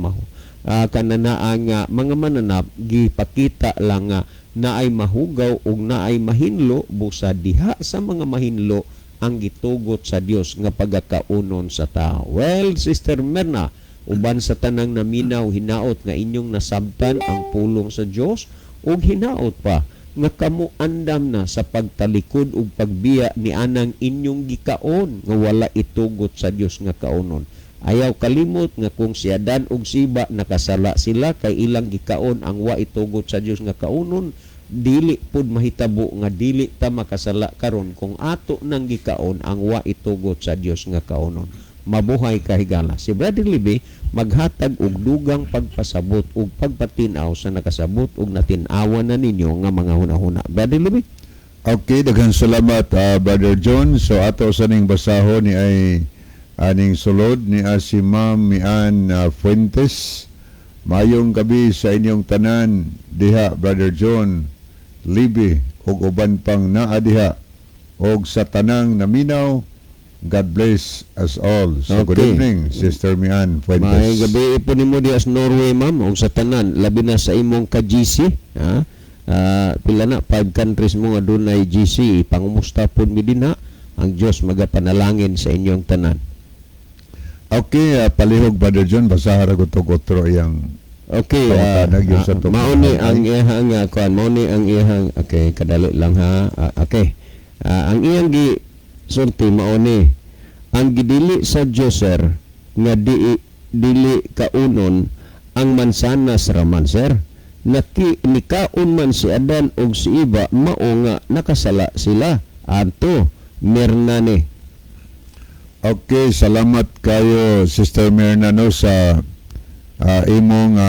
kananaa nga mga mananap gipakita lang nga naay mahugaw ug naay mahinlo busa diha sa mga mahinlo ang gitugot sa Dios nga pagakaunon sa tao. Well, Sister Merna, uban sa tanang naminaw hinaot nga inyong nasabtan ang pulong sa Dios ug hinaot pa nga kamo andam na sa pagtalikod ug pagbiya ni anang inyong gikaon nga wala itugot sa Dios nga kaunon. Ayaw kalimot nga kung si Adan ug Siba nakasala sila kay ilang gikaon ang wa itugot sa Dios nga kaunon, dili pud mahitabo nga dili ta makasala karon kung ato nang gikaon ang wa itugot sa Dios nga kaunon. Mabuhay ka higala. Si Brother Libby maghatag og dugang pagpasabot ug pagpatinaw sa nakasabot ug natin-awan na ninyo nga mga hunahuna. Brother Libby? Okay, daghang salamat Brother John. So ato sa ning basahon ni ay aning sulod ni si Ma'am Mian Fuentes. Mayong gabi sa inyong tanan diha Brother John, Libby ug uban pang naa diha og sa tanang naminaw. God bless us all. So good evening, Sister Mian Fuentes. May gabi po nimo diha sa Norway, ma'am, ug sa tanan labi na sa imong ka-GC, ha? Pila na 5 countries mo nga dunay GC, pangumusta pod mi dinha. Ang Dios magapanalangin sa inyong tanan. Okay, palihog Brother John, basaha ra ko otro yang okay, mauni ang iyang kuan, mauni ang iyang okay, kadali lang ha. Okay. Ang iyang gi sulti mauni ang gidili sa Dios sir nga dili kaunon ang mansanas raman sir. Nikaon man si Adan ug si Iba mao nga nakasala sila. Adto Mernane. Okay, salamat kayo Sister Mernano sa imong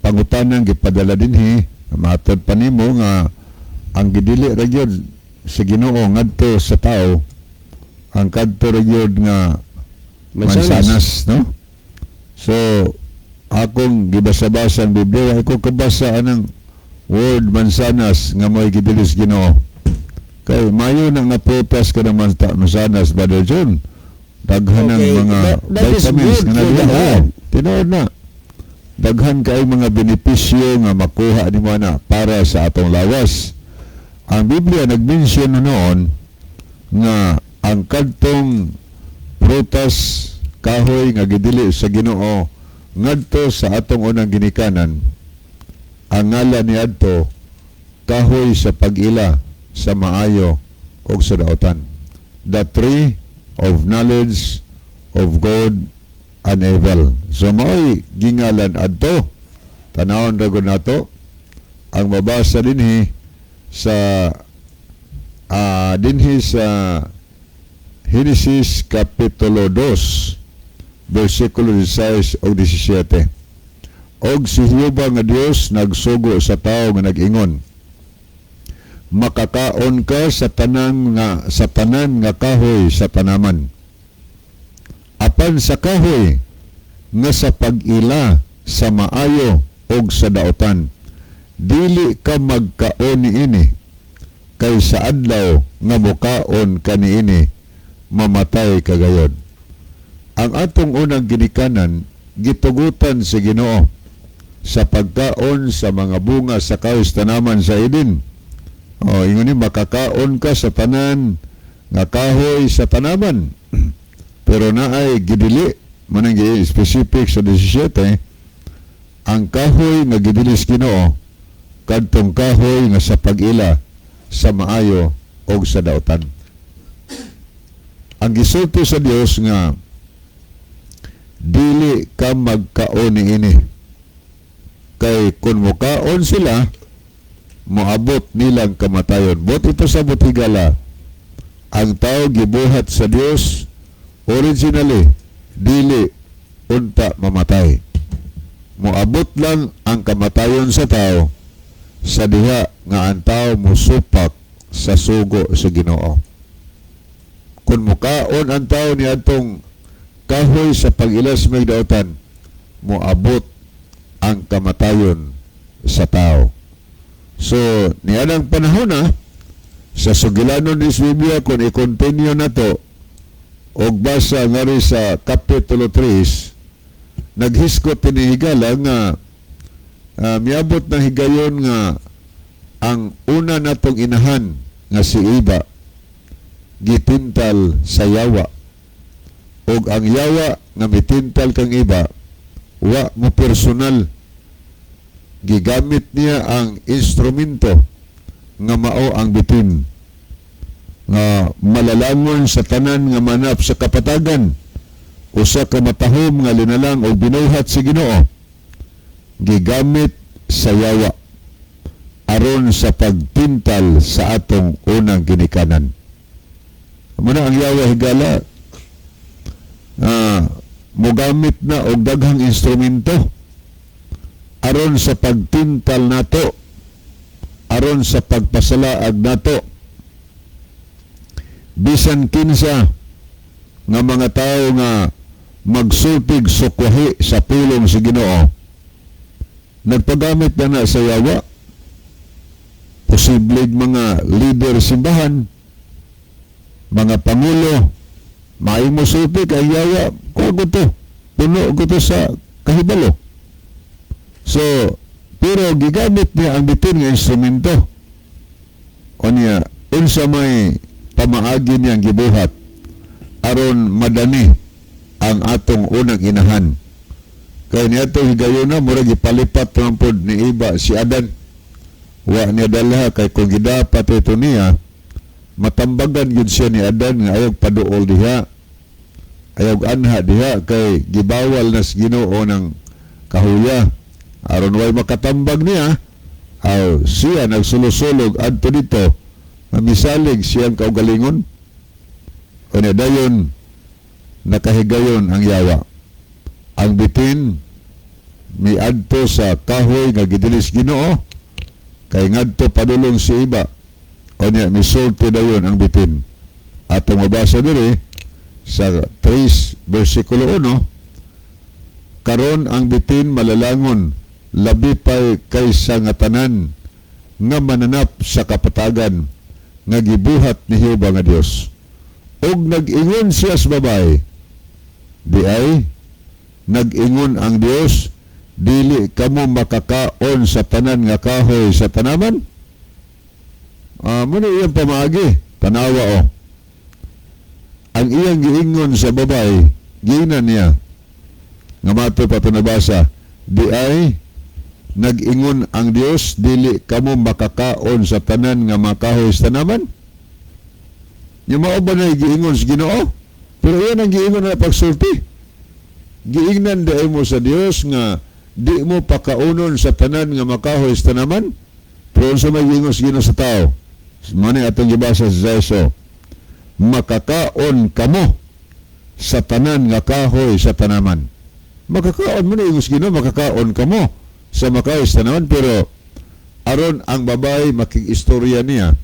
pangutanan gipadala dinhi. Matod pa nimo nga ang gidili ra gyud sa Ginoo ngadto sa tao ang kadto ra gyud nga mansanas, no? So akong gibasa-basa ang Biblia, ako kabasa anang word mansanas nga mo'y gidili sa Ginoo. Kay mayo na nga prutas ka ng mansanas, Brother John. Daghan ng mga vitamins nga naglahan. Tinood na. Daghan kay mga benepisyo nga makuha ni mo na para sa atong lawas. Ang Biblia nag-mention noon nga ang kadtong prutas kahoy nga gidili sa Ginoo ngadto sa atong unang ginikanan, ang ngalan ni adto kahoy sa pag-ila sa maayo ug sa daotan. The tree of knowledge of good and evil. So mao'y gingalan adto. Tanawon ra gud nato ang mabasa dinhi sa Genesis Kapitulo 2 versikulo 16 o 17. Og si Jehova nga Dios nagsugo sa tao nga nag-ingon, makakaon ka sa tanan nga kahoy sa tanaman. Apan sa kahoy nga sa pag-ila sa maayo og sa daotan, dili ka magkaon niini, kay sa adlaw nga mukaon ka niini, mamatay ka gayod. Ang atong unang ginikanan gitugutan sa Ginoo sa pagkaon sa mga bunga sa kahoy sa tanaman sa Eden. Ingon ni makakaon ka sa tanan nga kahoy sa tanaman. Pero naay gidili manang specific sa 17 ang kahoy nga gidili sa Ginoo kadtong kahoy nga sa pag-ila sa maayo og sa daotan. Ang gisulti sa Dios nga dili ka magkaon niini, kay kun mukaon sila moabot nilang kamatayon. Bot ito sa butigala, ang tao gibuhat sa Dios originally dili unta mamatay. Moabot lang ang kamatayon sa tao sa diha nga ang tao musupak sa sugo sa Ginoo. Kun mukaon ang tao ni atong kahoy sa pag-ila sa may daotan, moabot ang kamatayon sa tao. So, niyanang panahon na, sa sugilanon ni Biblia, kung i-continue na to, og basa nga rin sa Kapitulo 3, naghiskot tinihigala nga miabot na higayon nga ang una natong inahan nga si Eva gitintal sa yawa, og ang yawa nga mitintal kang Eva wa mo personal, gigamit niya ang instrumento nga mao ang bitin nga malalangon sa tanan nga manap sa kapatagan, usa ka matahom nga linalang o binuhat si Ginoo, gigamit sa yawa aron sa pagtintal sa atong unang ginikanan. Muna ang yawa higala mogamit na og daghang instrumento aron sa pagtintal nato, aron sa pagpasalaag nato. Bisan kinsa nga mga tao nga magsultig sukwahi sa pulong si Ginoo, nagpagamit na sa yawa. Posibleng mga leader simbahan, mga pangulo, maayong musultig ang yawa, kuha to, puno ko to sa kahibalo. So, pero gigamit niya ang bitin nga instrumento. O niya, unsa may pamaagi niyang gibuhat aron madani ang atong unang inahan. Kaya niya ito higayon na, mura gipalipat naman po ni Eva si Adan. Wa niya dala kay kung gidapat ito niya, matambagan yun siya ni Adan nga ayaw paduol diha, ayaw anha diha, kay gibawal na sa Ginoo ng kahuya. Aron way makatambag niya, siya nagsulosulog adto dito, mamisalig siyang kaugalingon. O niya dayon, nakahigayon ang yawa. Ang bitin, miadto sa kahoy nga gidilis Ginoo, kay ngadto padulong si Eva. O niya, misulti dayon ang bitin. Atong mabasa diri sa 3 versikulo 1, karon ang bitin malalangon, labi pa kaysa nga tanan nga mananap sa kapatagan nga gibuhat ni Jehova nga Dios. Og nag-ingon siya sa babae, di ay nag-ingon ang Dios, dili kamo makakaon sa tanan nga kahoy sa tanaman. Muna iyang pamaagi, tanawa o. Ang iyang giingon sa babae, giinan niya, nga mato pa ito nabasa, di ay nag-ingon ang Dios, dili kamo makakaon sa tanan nga makahoy sa tanaman. Yung mao ba na giingon sa Ginoo? Pero yan ang giingon na pagsulti. Giingnan daay mo sa Dios nga di mo pakaunon sa tanan nga makahoy sa tanaman. Pero sa may giingon sa Ginoo sa tao, mani atong gibasa sa Zeso, makakaon kamo sa tanan nga kahoy sa tanaman. Makakaon mo na yung Ginoo, makakaon kamo sa makahoy sa tanaman. Pero aron ang babae makikistorya niya,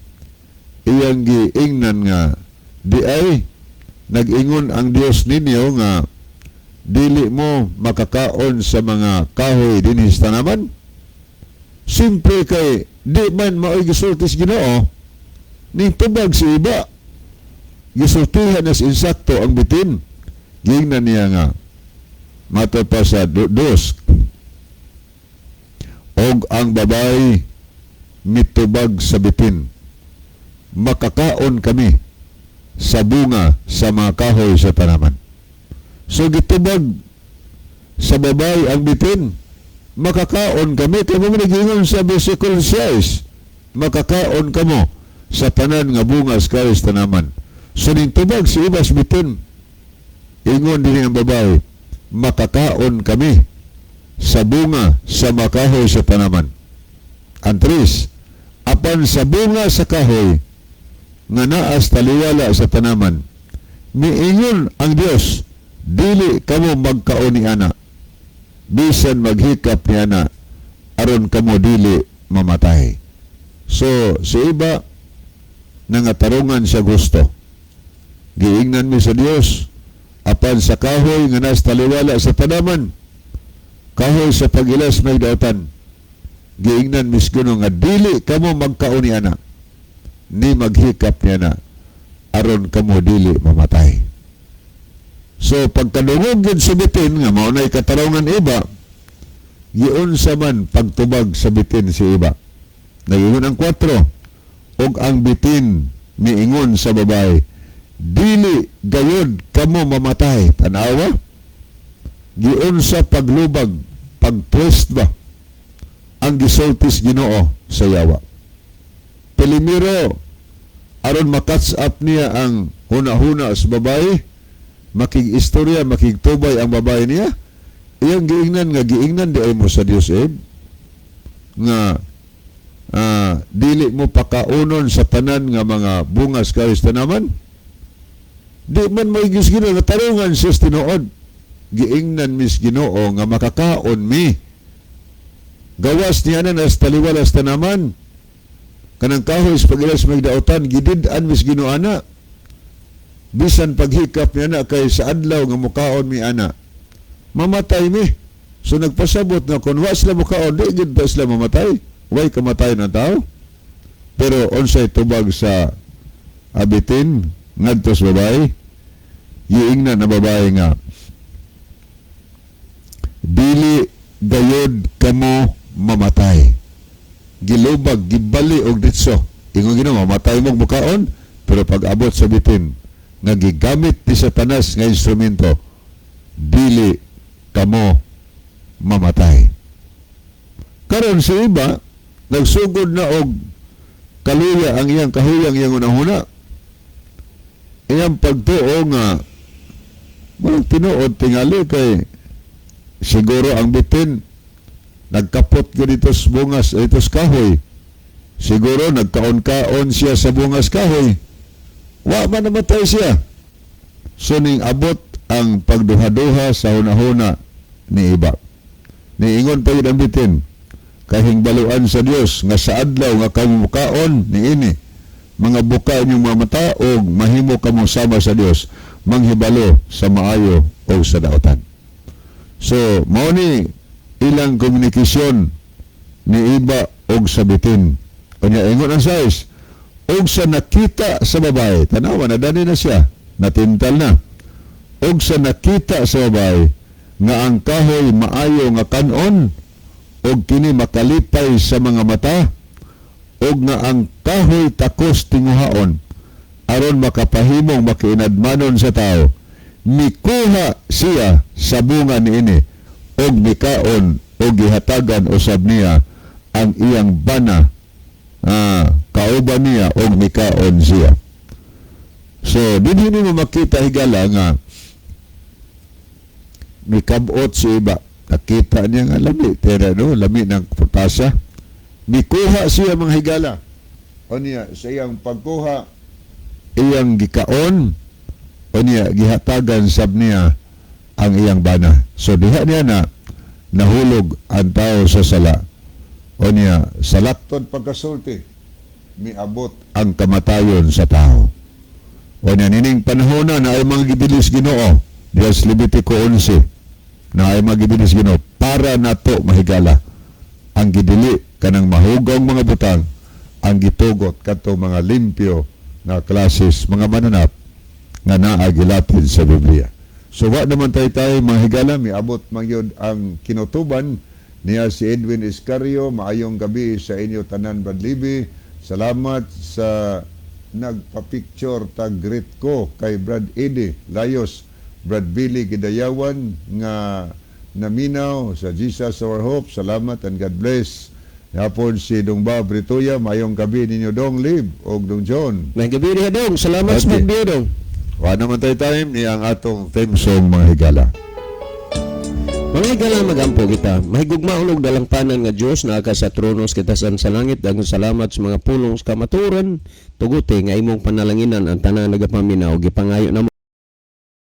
iyang giingnan nga di ay nag-ingon ang Dios ninyo nga dili mo makakaon sa mga kahoy dinhi sa tanaman. Simple kay di man mao'y gisulti sa Ginoo, ning tubag si Eva, gisultihan na insakto ang bitin. Giingnan niya nga mato pa sa 2, og ang babae mitubag sa bitin, makakaon kami sa bunga sa mga kahoy sa tanaman. So gitubag sa babae ang bitin, makakaon kami. Kaya mo nagingon sa versikulo 6, makakaon kamo sa tanan nga bunga sa kahoy sa tanaman. So ning tubag si Eva sa bitin, ingon din ang babae, makakaon kami sa bunga sa mga kahoy sa tanaman. Ang 3, apan sa bunga sa kahoy nga naas taliwala sa tanaman, miingon ang Dios, dili kamo magkaon ni ana, bisan maghikap ni ana, aron kamo dili mamatay. So si Eva nangatarungan siya gusto. Giingnan mi sa Dios, apan sa kahoy nga naas taliwala sa tanaman, kahoy sa pagilas may dautan, giingnan misguno nga dili kamo magkaon ni ana ni maghikap niya na aron kamo dili mamatay. So pagkadungog yun sa bitin nga maunay katarungan iba, giunsa man pagtubag sa bitin si iba. Nagingon ang 4, og ang bitin miingon sa babae, dili gayod kamo mamatay. Tanawa, giunsa paglubag, pagpwest ba ang gisultis Ginoo sa yawa. Pelimiro, aron makatch up niya ang huna-huna sa babae, makig-istorya, makigtubay ang babae niya, iyang giingnan di ay mo sa Dios nga dili mo pakaunon sa tanan nga mga bungas kayos tanaman. Di man may Ginoo nga tarungan siya tinuod. Giingnan mis Ginoo nga makakaon mi. Gawas niya na nas taliwalas tanaman. Kanang kahoy sa pagilas may dautan, gidid-an mis Ginoo ana. Bisan paghikap niya na kay sa adlaw nga mukaon mi ana, mamatay mi. So nagpasabot na kung wa sila mukaon, di gid pa sila mamatay. Way kamatay ng tao. Pero unsay tubag sa abitin ngadto sa babae, giingnan na babae nga dili gayod kamo mamatay. Gilubag, gibali og ditso. Ingon Ginoo mamatay mo mukaon, pero pag abot sa bitin nga gigamit ni Satanas nga instrumento, dili kamo mamatay. Karon sa iba nagsugod na og kaluya ang iyang kahuyang iyang unahuna. Iyang pagtuo nga walang tinuod tingali kay siguro ang bitin nagkapot ko dito sa bungas, dito sa kahoy. Siguro nagkaon-kaon siya sa bungas kahoy. Wa man namatay siya. So ning abot ang pagduha-duha sa hunahuna ni iba. Niingon pa yun ang bitin, kahingbaluan sa Dios nga sa adlaw nga kamukaon ni ini, mga buka inyong mga mata o mahimo kamo sama sa Dios, manghibalo sa maayo o sa daotan. So mao ni ilang komunikasyon ni iba og sa bitin. Kanya ingon ang size, og sa nakita sa babae, tanawa na dani na siya, natintal na. Og sa nakita sa babae nga ang kahoy maayo nga kanon, og kini makalipay sa mga mata, og nga ang kahoy takos tinguhaon aron makapahimong makiinadmanon sa tao, mikuha siya sa bunga niini og mikaon og gihatagan usab niya ang iyang bana, kauban niya og mikaon siya. So dinhi mo makita higala nga mikabot si iba, nakita niya nga lami, tera no, lami ng putasa, mikuha siya mga higala. O niya, sa iyang pagkuha, iyang gikaon, o niya, gihatagan sab niya ang iyang bana. So diha niya na nahulog ang tao sa sala. O niya, sa laktod pagkasulti, miabot ang kamatayon sa tao. O niya, nining panahon na ay mga gibilis Ginoo, diya sa Levitico 11, na ay magibilis Ginoo para nato mahigala ang gidili kanang mahugong mga butang, ang gitugot kadto mga limpyo na klases mga mananap nga naa gilatid sa Biblia. So wa naman tayo mga higala, miabot magyod ang kinutuban niya si Edwin Iscario. Maayong gabi sa inyo tanan Badlibi. Salamat sa nagpa-picture tag greet ko kay Brad Eddie Layos, Brad Billy Gidayawan nga naminaw sa Jesus Our Hope. Salamat and God bless. Yapon si Dongba Britoya, mayong gabi ninyo Dong Lib o Dong John. May gabi rin Dong, salamat sa magbiyo Dong. Wa naman tayo time ni ang atong theme song mga higala. Mga higala magampo kita, mahigugma unog dalang tanan nga Dios na aka sa tronos kitasan sa langit. Daghang salamat sa mga pulong sa kamaturan, tuguti nga imong panalanginan ang tanan nagapaminaw gipangayo namo